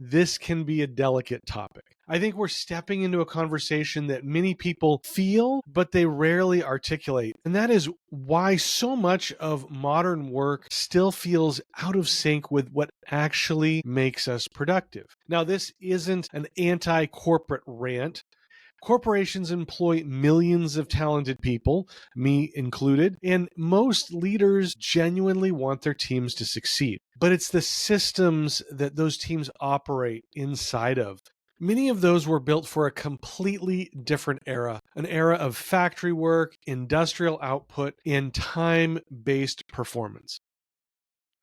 this can be a delicate topic. I think we're stepping into a conversation that many people feel, but they rarely articulate. And that is why so much of modern work still feels out of sync with what actually makes us productive. Now, this isn't an anti-corporate rant. Corporations employ millions of talented people, me included, and most leaders genuinely want their teams to succeed. But it's the systems that those teams operate inside of. Many of those were built for a completely different era, an era of factory work, industrial output, and time-based performance.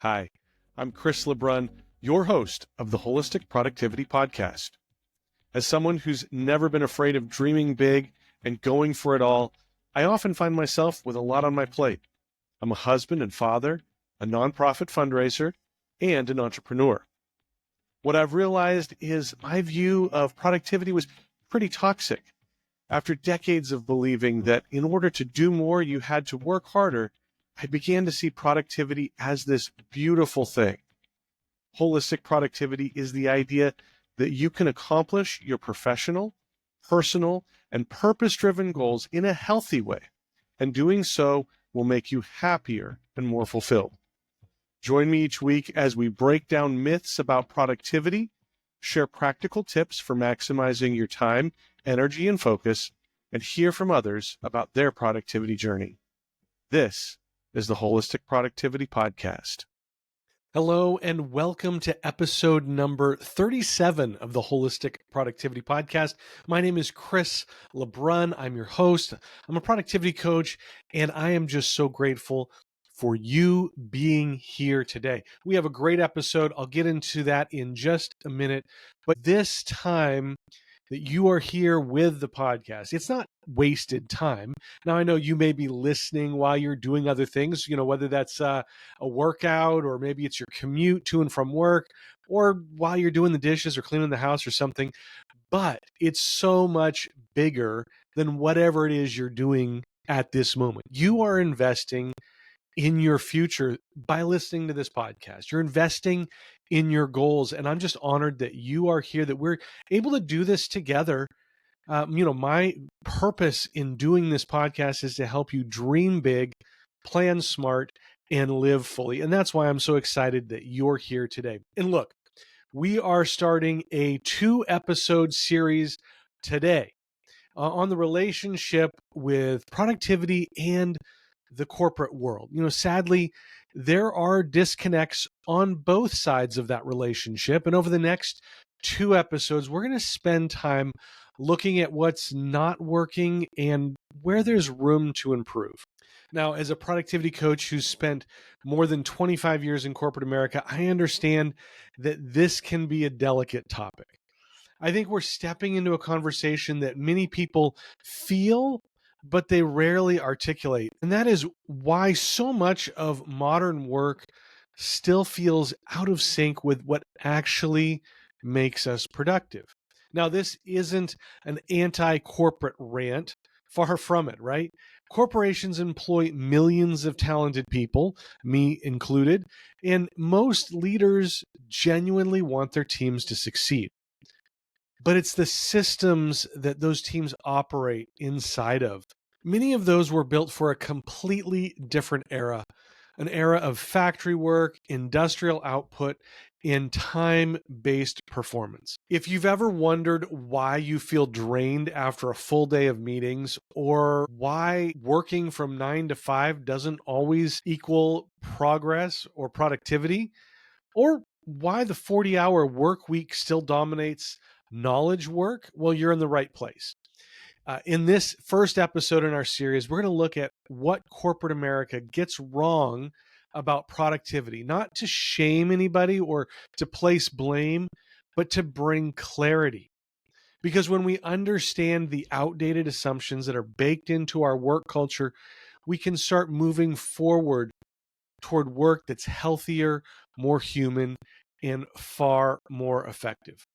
Hi, I'm Chris LeBrun, your host of the Wholistic Productivity Podcast. As someone who's never been afraid of dreaming big and going for it all, I often find myself with a lot on my plate. I'm a husband and father, a nonprofit fundraiser, and an entrepreneur. What I've realized is my view of productivity was pretty toxic. After decades of believing that in order to do more, you had to work harder, I began to see productivity as this beautiful thing. Holistic productivity is the idea that you can accomplish your professional, personal, and purpose-driven goals in a healthy way, and doing so will make you happier and more fulfilled. Join me each week as we break down myths about productivity, share practical tips for maximizing your time, energy, and focus, and hear from others about their productivity journey. This is the Holistic Productivity Podcast. Hello and welcome to episode number 37 of the Holistic Productivity Podcast. My name is Chris LeBrun. I'm your host. I'm a productivity coach, and I am just so grateful for you being here today. We have a great episode. I'll get into that in just a minute. But this time that you are here with the podcast, it's not wasted time. Now, I know you may be listening while you're doing other things, whether that's a workout or maybe it's your commute to and from work or while you're doing the dishes or cleaning the house or something. But it's so much bigger than whatever it is you're doing at this moment. You are investing in your future by listening to this podcast. You're investing in your goals. And I'm just honored that you are here, that we're able to do this together. My purpose in doing this podcast is to help you dream big, plan smart, and live fully. And that's why I'm so excited that you're here today. And look, we are starting a 2-episode series today on the relationship with productivity and the corporate world. Sadly, there are disconnects on both sides of that relationship. And over the next 2 episodes, we're going to spend time looking at what's not working and where there's room to improve. Now, as a productivity coach who's spent more than 25 years in corporate America, I understand that this can be a delicate topic. I think we're stepping into a conversation that many people feel, but they rarely articulate. And that is why so much of modern work still feels out of sync with what actually makes us productive. Now, this isn't an anti-corporate rant, far from it, right? Corporations employ millions of talented people, me included, and most leaders genuinely want their teams to succeed. But it's the systems that those teams operate inside of. Many of those were built for a completely different era, an era of factory work, industrial output, and time-based performance. If you've ever wondered why you feel drained after a full day of meetings, or why working from 9 to 5 doesn't always equal progress or productivity, or why the 40-hour work week still dominates knowledge work, well, you're in the right place. In this first episode in our series, we're going to look at what corporate America gets wrong about productivity, not to shame anybody or to place blame, but to bring clarity. Because when we understand the outdated assumptions that are baked into our work culture, we can start moving forward toward work that's healthier, more human, and far more effective.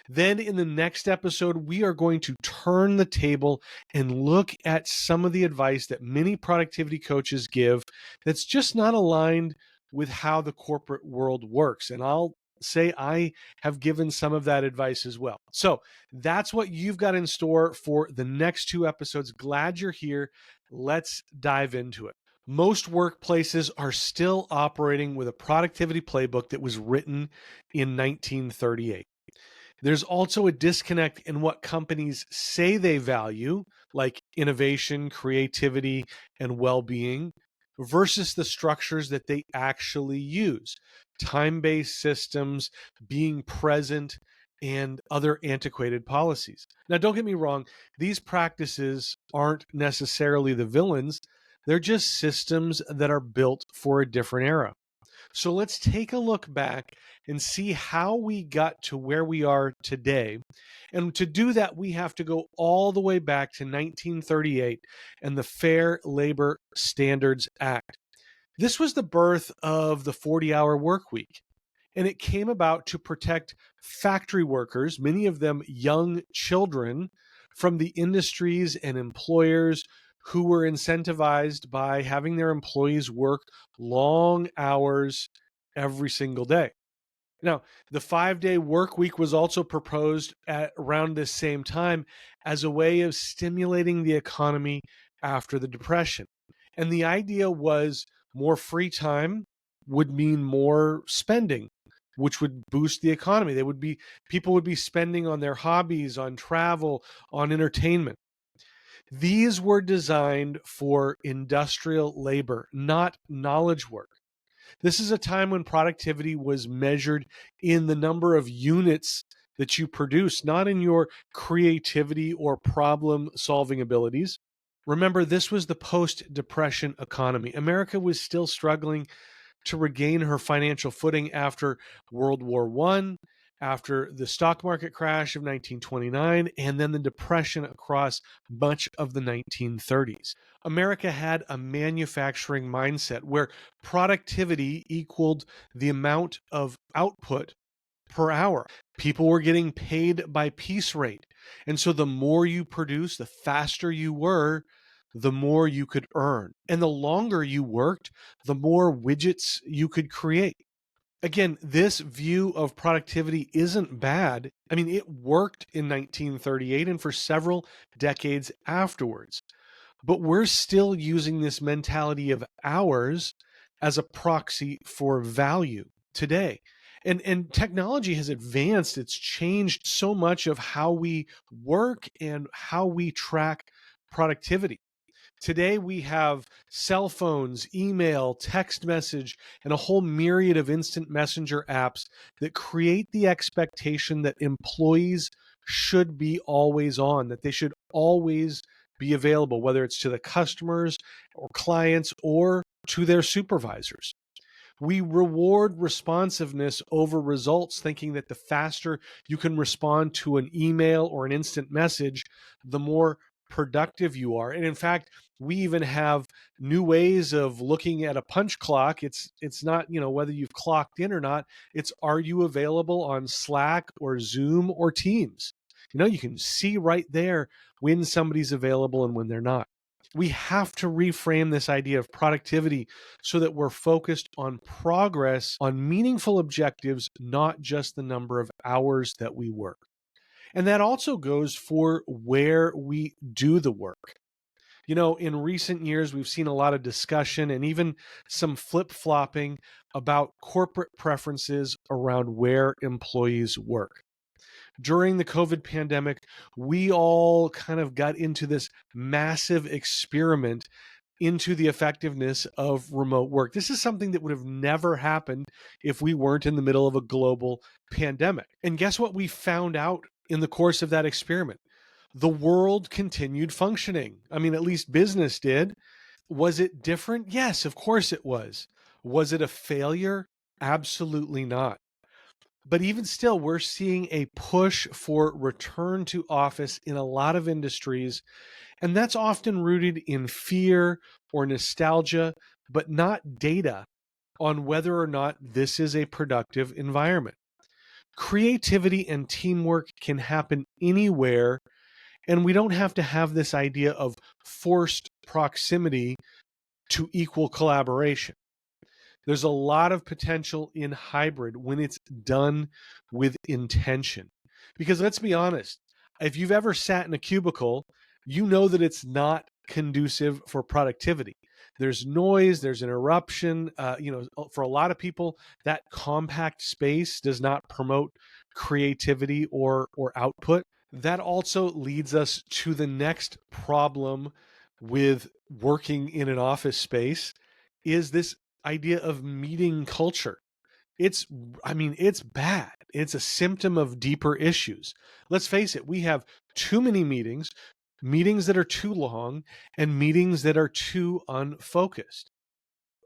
Then in the next episode, we are going to turn the table and look at some of the advice that many productivity coaches give that's just not aligned with how the corporate world works. And I'll say I have given some of that advice as well. So that's what you've got in store for the next 2 episodes. Glad you're here. Let's dive into it. Most workplaces are still operating with a productivity playbook that was written in 1938. There's also a disconnect in what companies say they value, like innovation, creativity, and well-being, versus the structures that they actually use, time-based systems, being present, and other antiquated policies. Now, don't get me wrong, these practices aren't necessarily the villains. They're just systems that are built for a different era. So let's take a look back and see how we got to where we are today. And to do that, we have to go all the way back to 1938 and the Fair Labor Standards Act. This was the birth of the 40-hour work week. And it came about to protect factory workers, many of them young children, from the industries and employers who were incentivized by having their employees work long hours every single day. Now, the 5-day work week was also proposed at around this same time as a way of stimulating the economy after the Depression. And the idea was more free time would mean more spending, which would boost the economy. People would be spending on their hobbies, on travel, on entertainment. These were designed for industrial labor, not knowledge work. This is a time when productivity was measured in the number of units that you produce, not in your creativity or problem-solving abilities. Remember, this was the post-Depression economy. America was still struggling to regain her financial footing after World War I, after the stock market crash of 1929, and then the Depression across much of the 1930s. America had a manufacturing mindset where productivity equaled the amount of output per hour. People were getting paid by piece rate. And so the more you produce, the faster you were, the more you could earn. And the longer you worked, the more widgets you could create. Again, this view of productivity isn't bad. I mean, it worked in 1938 and for several decades afterwards. But we're still using this mentality of hours as a proxy for value today. And technology has advanced. It's changed so much of how we work and how we track productivity. Today, we have cell phones, email, text message, and a whole myriad of instant messenger apps that create the expectation that employees should be always on, that they should always be available, whether it's to the customers or clients or to their supervisors. We reward responsiveness over results, thinking that the faster you can respond to an email or an instant message, the more productive you are. And in fact, we even have new ways of looking at a punch clock. It's not, whether you've clocked in or not. It's, are you available on Slack or Zoom or Teams? You can see right there when somebody's available and when they're not. We have to reframe this idea of productivity so that we're focused on progress, on meaningful objectives, not just the number of hours that we work. And that also goes for where we do the work. In recent years, we've seen a lot of discussion and even some flip-flopping about corporate preferences around where employees work. During the COVID pandemic, we all kind of got into this massive experiment into the effectiveness of remote work. This is something that would have never happened if we weren't in the middle of a global pandemic. And guess what we found out in the course of that experiment? The world continued functioning. I mean, at least business did. Was it different? Yes, of course it was. Was it a failure? Absolutely not. But even still, we're seeing a push for return to office in a lot of industries, and that's often rooted in fear or nostalgia, but not data on whether or not this is a productive environment. Creativity and teamwork can happen anywhere, and we don't have to have this idea of forced proximity to equal collaboration. There's a lot of potential in hybrid when it's done with intention. Because let's be honest, if you've ever sat in a cubicle, you know that it's not conducive for productivity. There's noise, there's interruption. For a lot of people, that compact space does not promote creativity or output. That also leads us to the next problem with working in an office space is this idea of meeting culture. It's, it's bad. It's a symptom of deeper issues. Let's face it, we have too many meetings, meetings that are too long, and meetings that are too unfocused.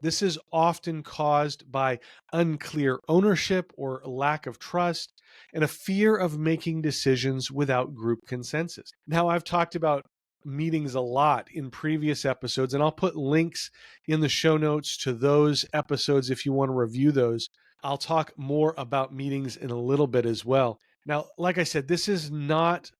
This is often caused by unclear ownership or lack of trust and a fear of making decisions without group consensus. Now, I've talked about meetings a lot in previous episodes, and I'll put links in the show notes to those episodes if you want to review those. I'll talk more about meetings in a little bit as well. Now, like I said, this is not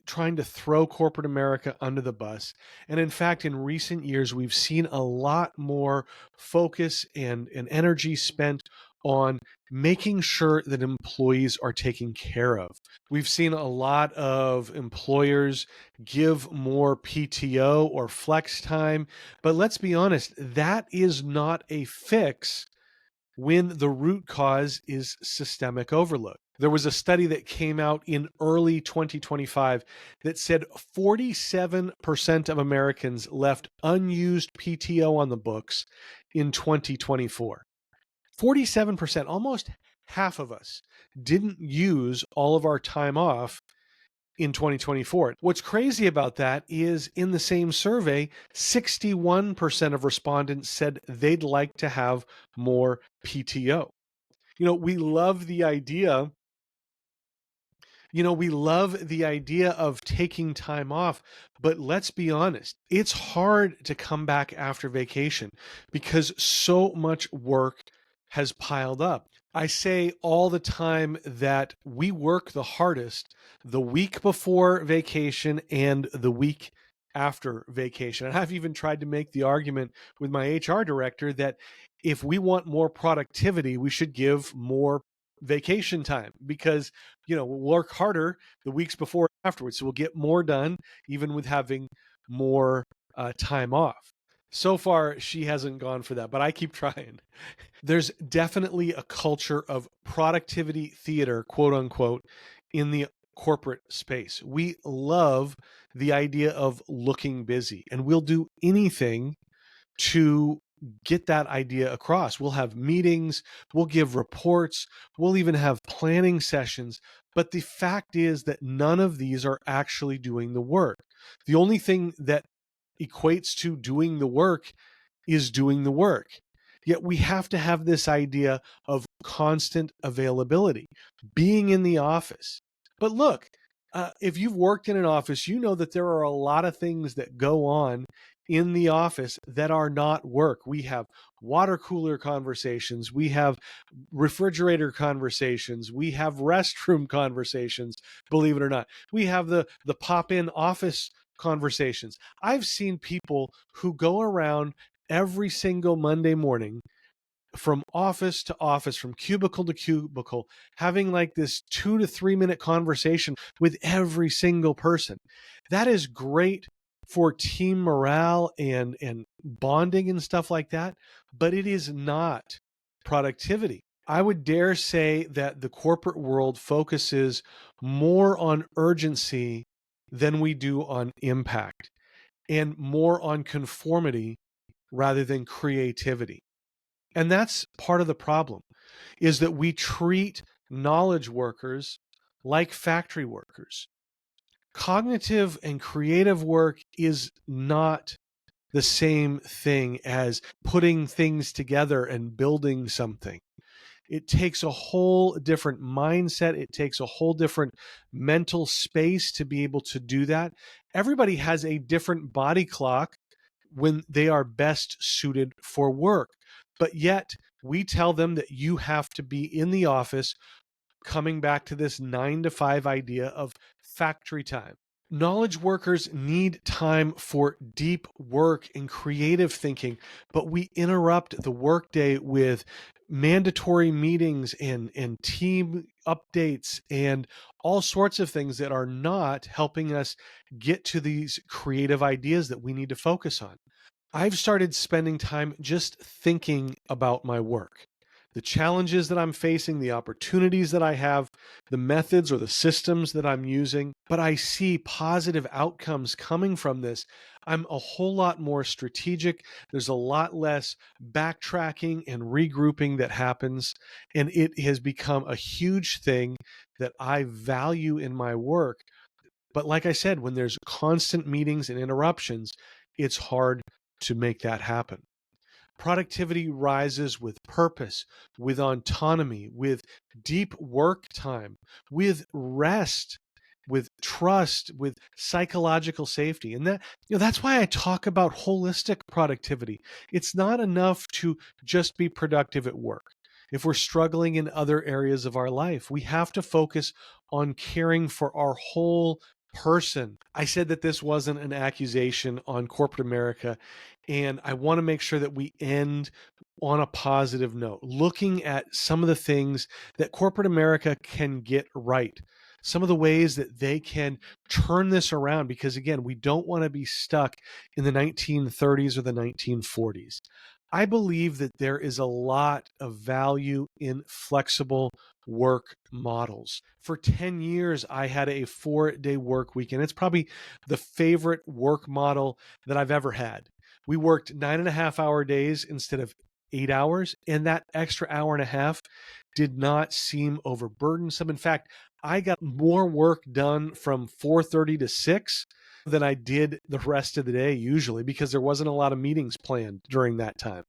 trying to throw corporate America under the bus. And in fact, in recent years, we've seen a lot more focus and energy spent on making sure that employees are taken care of. We've seen a lot of employers give more PTO or flex time, but let's be honest, that is not a fix when the root cause is systemic overload. There was a study that came out in early 2025 that said 47% of Americans left unused PTO on the books in 2024. 47%, almost half of us, didn't use all of our time off in 2024. What's crazy about that is in the same survey, 61% of respondents said they'd like to have more PTO. We love the idea of taking time off, but let's be honest, it's hard to come back after vacation because so much work has piled up. I say all the time that we work the hardest the week before vacation and the week after vacation. And I've even tried to make the argument with my HR director that if we want more productivity, we should give more vacation time because we'll work harder the weeks before and afterwards. So we'll get more done even with having more time off. So far, she hasn't gone for that, but I keep trying. There's definitely a culture of productivity theater, quote unquote, in the corporate space. We love the idea of looking busy, and we'll do anything to get that idea across. We'll have meetings, we'll give reports, we'll even have planning sessions. But the fact is that none of these are actually doing the work. The only thing that equates to doing the work is doing the work. Yet we have to have this idea of constant availability, being in the office. But look, if you've worked in an office, you know that there are a lot of things that go on in the office that are not work. We have water cooler conversations, we have refrigerator conversations, we have restroom conversations, believe it or not. We have the pop-in office conversations. I've seen people who go around every single Monday morning from office to office, from cubicle to cubicle, having like this 2 to 3 minute conversation with every single person. That is great for team morale and bonding and stuff like that, but it is not productivity. I would dare say that the corporate world focuses more on urgency than we do on impact, and more on conformity rather than creativity. And that's part of the problem, is that we treat knowledge workers like factory workers. Cognitive and creative work is not the same thing as putting things together and building something. It takes a whole different mindset. It takes a whole different mental space to be able to do that. Everybody has a different body clock when they are best suited for work. But yet we tell them that you have to be in the office, coming back to this 9 to 5 idea of factory time. Knowledge workers need time for deep work and creative thinking, but we interrupt the workday with mandatory meetings and team updates and all sorts of things that are not helping us get to these creative ideas that we need to focus on. I've started spending time just thinking about my work, the challenges that I'm facing, the opportunities that I have, the methods or the systems that I'm using, but I see positive outcomes coming from this. I'm a whole lot more strategic. There's a lot less backtracking and regrouping that happens, and it has become a huge thing that I value in my work. But like I said, when there's constant meetings and interruptions, it's hard to make that happen. Productivity rises with purpose, with autonomy, with deep work time, with rest, with trust, with psychological safety. And that's why I talk about holistic productivity. It's not enough to just be productive at work. If we're struggling in other areas of our life, we have to focus on caring for our whole person. I said that this wasn't an accusation on corporate America, and I want to make sure that we end on a positive note, looking at some of the things that corporate America can get right, some of the ways that they can turn this around, because again, we don't want to be stuck in the 1930s or the 1940s. I believe that there is a lot of value in flexible work models. For 10 years, I had a 4-day work week, and it's probably the favorite work model that I've ever had. We worked 9.5 hour days instead of 8 hours, and that extra hour and a half did not seem overburdensome. In fact, I got more work done from 4:30 to 6 than I did the rest of the day usually, because there wasn't a lot of meetings planned during that time.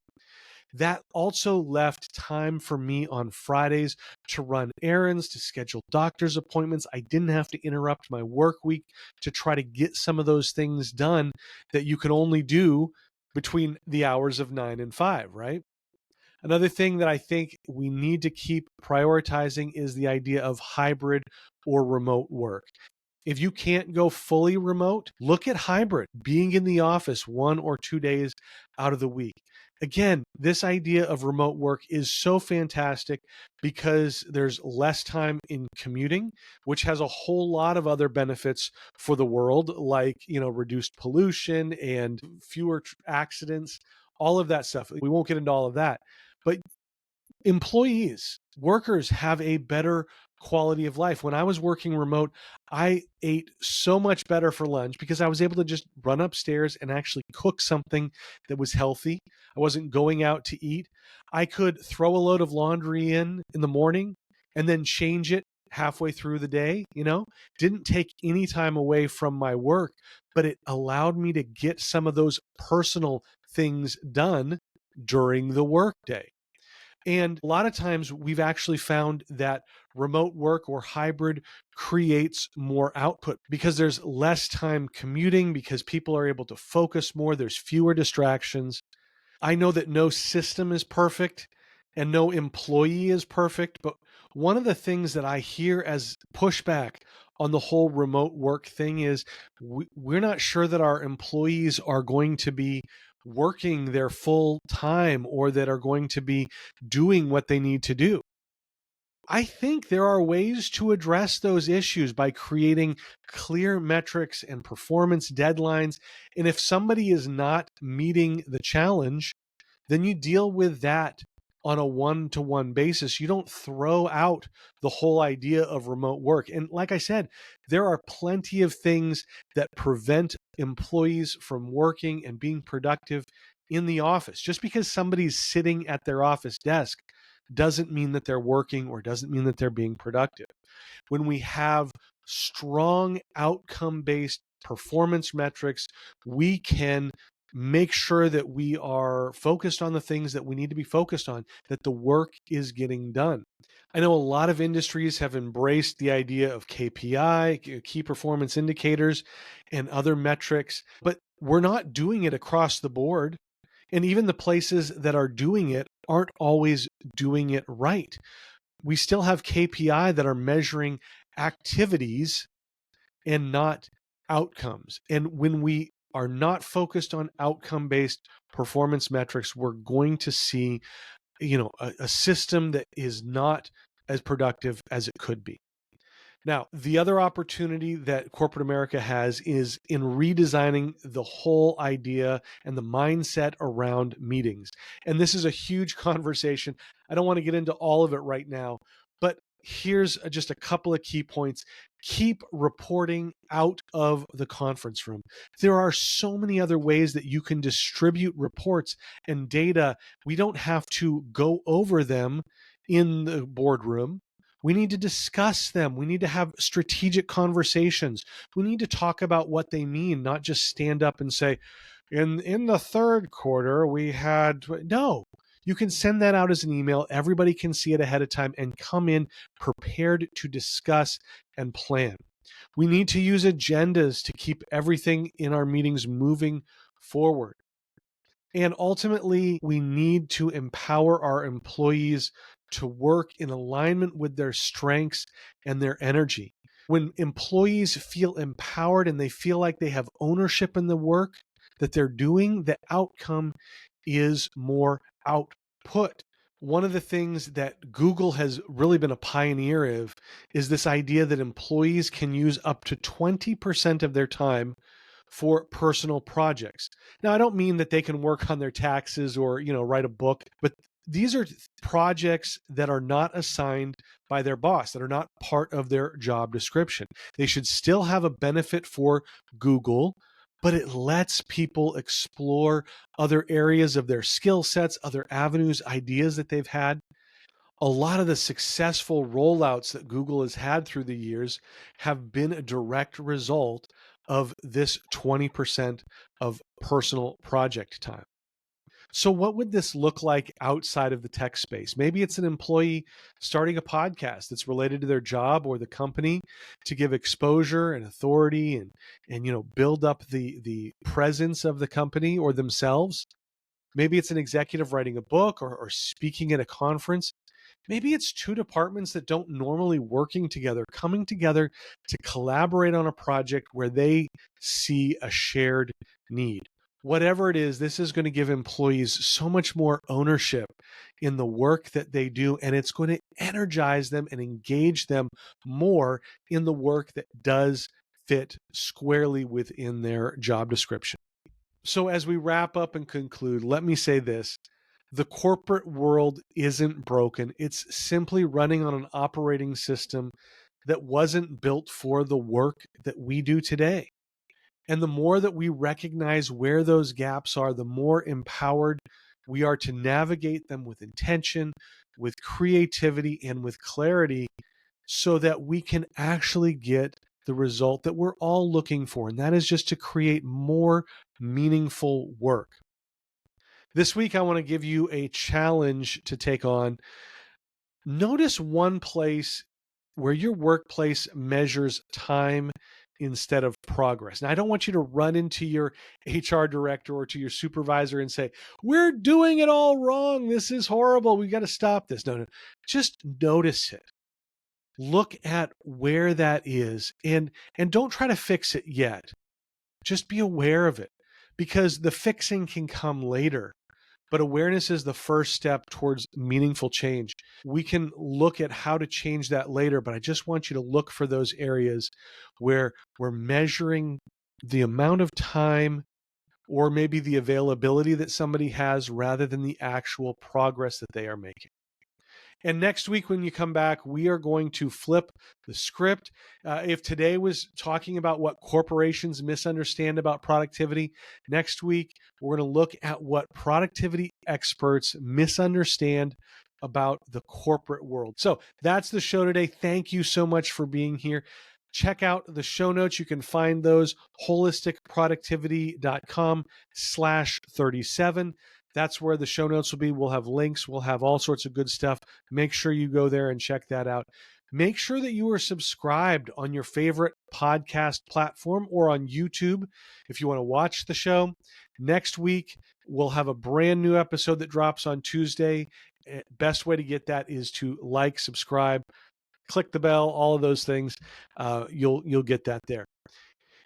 That also left time for me on Fridays to run errands, to schedule doctor's appointments. I didn't have to interrupt my work week to try to get some of those things done that you can only do between the hours of 9 and 5, right? Another thing that I think we need to keep prioritizing is the idea of hybrid or remote work. If you can't go fully remote, look at hybrid, being in the office 1 or 2 days out of the week. Again, this idea of remote work is so fantastic because there's less time in commuting, which has a whole lot of other benefits for the world, like, reduced pollution and fewer accidents, all of that stuff. We won't get into all of that. But employees, workers have a better quality of life. When I was working remote, I ate so much better for lunch because I was able to just run upstairs and actually cook something that was healthy. I wasn't going out to eat. I could throw a load of laundry in the morning and then change it halfway through the day, didn't take any time away from my work, but it allowed me to get some of those personal things done during the workday. And a lot of times we've actually found that remote work or hybrid creates more output because there's less time commuting, because people are able to focus more, there's fewer distractions. I know that no system is perfect and no employee is perfect, but one of the things that I hear as pushback on the whole remote work thing is we're not sure that our employees are going to be working their full time or that are going to be doing what they need to do. I think there are ways to address those issues by creating clear metrics and performance deadlines. And if somebody is not meeting the challenge, then you deal with that on a one-to-one basis. You don't throw out the whole idea of remote work. And like I said, there are plenty of things that prevent employees from working and being productive in the office. Just because somebody's sitting at their office desk doesn't mean that they're working or doesn't mean that they're being productive. When we have strong outcome-based performance metrics, we can make sure that we are focused on the things that we need to be focused on, that the work is getting done. I know a lot of industries have embraced the idea of KPI, key performance indicators, and other metrics, but we're not doing it across the board. And even the places that are doing it aren't always doing it right. We still have KPI that are measuring activities and not outcomes. And when we are not focused on outcome-based performance metrics, we're going to see, a system that is not as productive as it could be. Now, the other opportunity that corporate America has is in redesigning the whole idea and the mindset around meetings. And this is a huge conversation. I don't want to get into all of it right now, but here's just a couple of key points. Keep reporting out of the conference room. There are so many other ways that you can distribute reports and data. We don't have to go over them in the boardroom. We need to discuss them. We need to have strategic conversations. We need to talk about what they mean, not just stand up and say, in the third quarter, we had. No, you can send that out as an email. Everybody can see it ahead of time and come in prepared to discuss and plan. We need to use agendas to keep everything in our meetings moving forward. And ultimately, we need to empower our employees to work in alignment with their strengths and their energy. When employees feel empowered and they feel like they have ownership in the work that they're doing, the outcome is more output. One of the things that Google has really been a pioneer of is this idea that employees can use up to 20% of their time for personal projects. Now, I don't mean that they can work on their taxes or, write a book, but these are projects that are not assigned by their boss, that are not part of their job description. They should still have a benefit for Google, but it lets people explore other areas of their skill sets, other avenues, ideas that they've had. A lot of the successful rollouts that Google has had through the years have been a direct result of this 20% of personal project time. So what would this look like outside of the tech space? Maybe it's an employee starting a podcast that's related to their job or the company to give exposure and authority and build up the presence of the company or themselves. Maybe it's an executive writing a book or speaking at a conference. Maybe it's two departments that don't normally working together, coming together to collaborate on a project where they see a shared need. Whatever it is, this is going to give employees so much more ownership in the work that they do, and it's going to energize them and engage them more in the work that does fit squarely within their job description. So as we wrap up and conclude, let me say this. The corporate world isn't broken. It's simply running on an operating system that wasn't built for the work that we do today. And the more that we recognize where those gaps are, the more empowered we are to navigate them with intention, with creativity, and with clarity so that we can actually get the result that we're all looking for. And that is just to create more meaningful work. This week, I want to give you a challenge to take on. Notice one place where your workplace measures time instead of progress. Now, I don't want you to run into your HR director or to your supervisor and say, we're doing it all wrong. This is horrible. We got to stop this. No. Just notice it. Look at where that is and don't try to fix it yet. Just be aware of it because the fixing can come later. But awareness is the first step towards meaningful change. We can look at how to change that later, but I just want you to look for those areas where we're measuring the amount of time or maybe the availability that somebody has rather than the actual progress that they are making. And next week, when you come back, we are going to flip the script. If today was talking about what corporations misunderstand about productivity, next week, we're going to look at what productivity experts misunderstand about the corporate world. So that's the show today. Thank you so much for being here. Check out the show notes. You can find those holisticproductivity.com/37. That's where the show notes will be. We'll have links. We'll have all sorts of good stuff. Make sure you go there and check that out. Make sure that you are subscribed on your favorite podcast platform or on YouTube if you want to watch the show. Next week, we'll have a brand new episode that drops on Tuesday. Best way to get that is to like, subscribe, click the bell, all of those things. You'll get that there.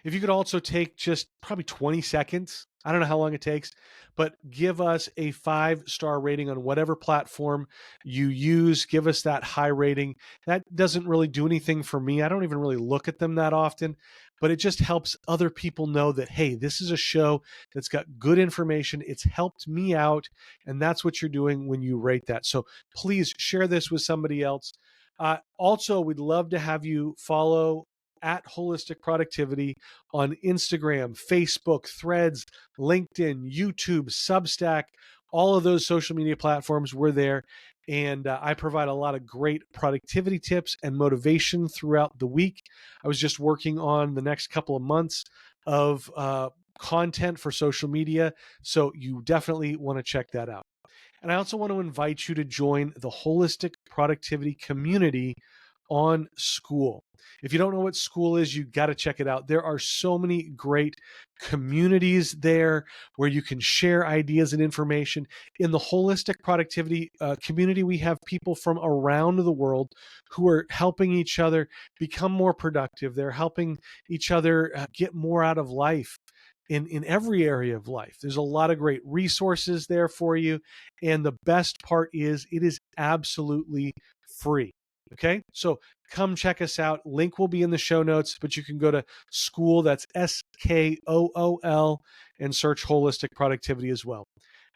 If you could also take just probably 20 seconds, I don't know how long it takes, but give us a 5-star rating on whatever platform you use. Give us that high rating. That doesn't really do anything for me. I don't even really look at them that often, but it just helps other people know that, hey, this is a show that's got good information. It's helped me out. And that's what you're doing when you rate that. So please share this with somebody else. Also, we'd love to have you follow at Wholistic Productivity on Instagram, Facebook, Threads, LinkedIn, YouTube, Substack, all of those social media platforms. We're there. And I provide a lot of great productivity tips and motivation throughout the week. I was just working on the next couple of months of content for social media. So you definitely want to check that out. And I also want to invite you to join the Wholistic Productivity community on School. If you don't know what School is, you got to check it out. There are so many great communities there where you can share ideas and information. In the Holistic Productivity community, we have people from around the world who are helping each other become more productive. They're helping each other get more out of life. In every area of life. There's a lot of great resources there for you. And the best part is it is absolutely free. Okay. So come check us out. Link will be in the show notes, but you can go to School, that's SKOOL, and search Holistic Productivity as well.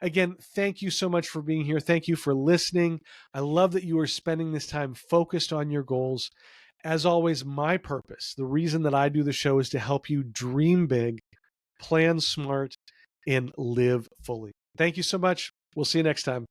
Again, thank you so much for being here. Thank you for listening. I love that you are spending this time focused on your goals. As always, my purpose, the reason that I do the show is to help you dream big, plan smart, and live fully. Thank you so much. We'll see you next time.